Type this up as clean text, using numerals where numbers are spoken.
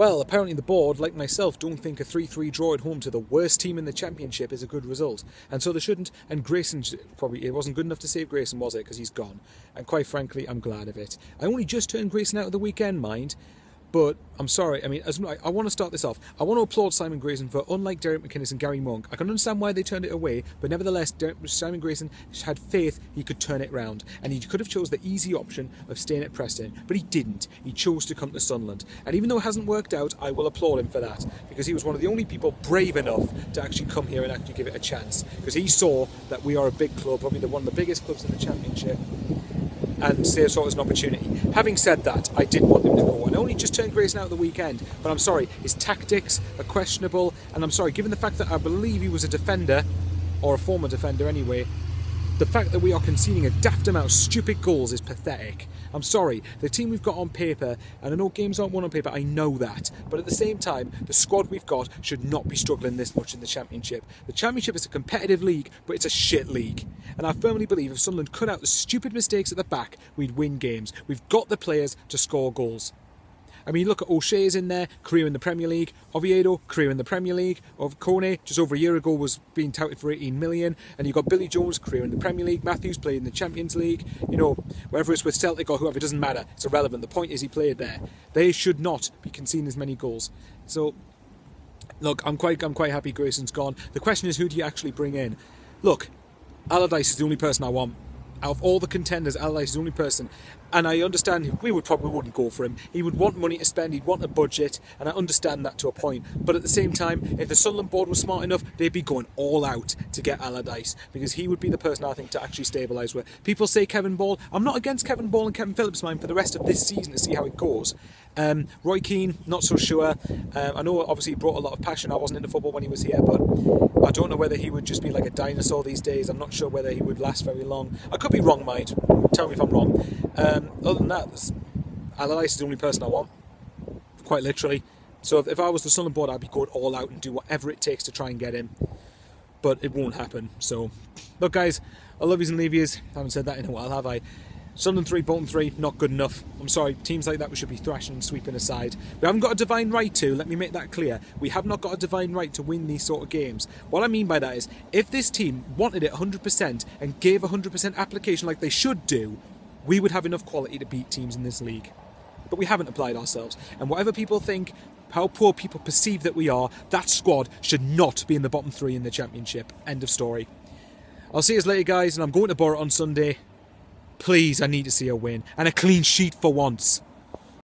Well, apparently the board, like myself, don't think a 3-3 draw at home to the worst team in the Championship is a good result. And so they shouldn't. And Grayson, probably, it wasn't good enough to save Grayson, was it? Because he's gone. And quite frankly, I'm glad of it. I only just turned Grayson out of the weekend, mind. But I'm sorry, I mean, I want to start this off. I want to applaud Simon Grayson for, unlike Derek McInnes and Gary Monk, I can understand why they turned it away, but nevertheless, Simon Grayson had faith he could turn it round. And he could have chose the easy option of staying at Preston, but he didn't. He chose to come to Sunderland. And even though it hasn't worked out, I will applaud him for that, because he was one of the only people brave enough to actually come here and actually give it a chance. Because he saw that we are a big club, probably one of the biggest clubs in the Championship, and saw it as an opportunity. Having said that, I did want him to go, and I only just turned Grayson out of the weekend, but I'm sorry, his tactics are questionable, and I'm sorry, given the fact that I believe he was a defender, or a former defender anyway, the fact that we are conceding a daft amount of stupid goals is pathetic. I'm sorry, the team we've got on paper, and I know games aren't won on paper, I know that, but at the same time, the squad we've got should not be struggling this much in the Championship. The Championship is a competitive league, but it's a shit league. And I firmly believe if Sunderland cut out the stupid mistakes at the back, we'd win games. We've got the players to score goals. I mean, look at O'Shea's in there, career in the Premier League. Oviedo, career in the Premier League. Of Kone, just over a year ago, was being touted for 18 million. And you've got Billy Jones, career in the Premier League. Matthews played in the Champions League. You know, whether it's with Celtic or whoever, it doesn't matter. It's irrelevant. The point is he played there. They should not be conceding as many goals. So, look, I'm quite happy Grayson's gone. The question is, who do you actually bring in? Look, Allardyce is the only person I want. Out of all the contenders, Allardyce is the only person. And I understand we probably wouldn't go for him. He would want money to spend, he'd want a budget, and I understand that to a point. But at the same time, if the Sunderland board was smart enough, they'd be going all out to get Allardyce, because he would be the person I think to actually stabilise with. People say Kevin Ball. I'm not against Kevin Ball and Kevin Phillips' mind for the rest of this season to see how it goes. Roy Keane, not so sure. I know obviously he brought a lot of passion. I wasn't into football when he was here, but I don't know whether he would just be like a dinosaur these days. I'm not sure whether he would last very long. I could be wrong, mind. Tell me if I'm wrong. Other than that, Allardyce is the only person I want, quite literally. So if I was the Sunderland board, I'd be going all out and do whatever it takes to try and get him. But it won't happen. So, look guys, I love yous and leave yous. I haven't said that in a while, have I? Sunderland 3, Bolton 3, not good enough. I'm sorry, teams like that we should be thrashing and sweeping aside. We haven't got a divine right to, let me make that clear. We have not got a divine right to win these sort of games. What I mean by that is, if this team wanted it 100% and gave 100% application like they should do, we would have enough quality to beat teams in this league. But we haven't applied ourselves. And whatever people think, how poor people perceive that we are, that squad should not be in the bottom 3 in the Championship. End of story. I'll see you later guys, and I'm going to Borough on Sunday. Please, I need to see a win. And a clean sheet for once.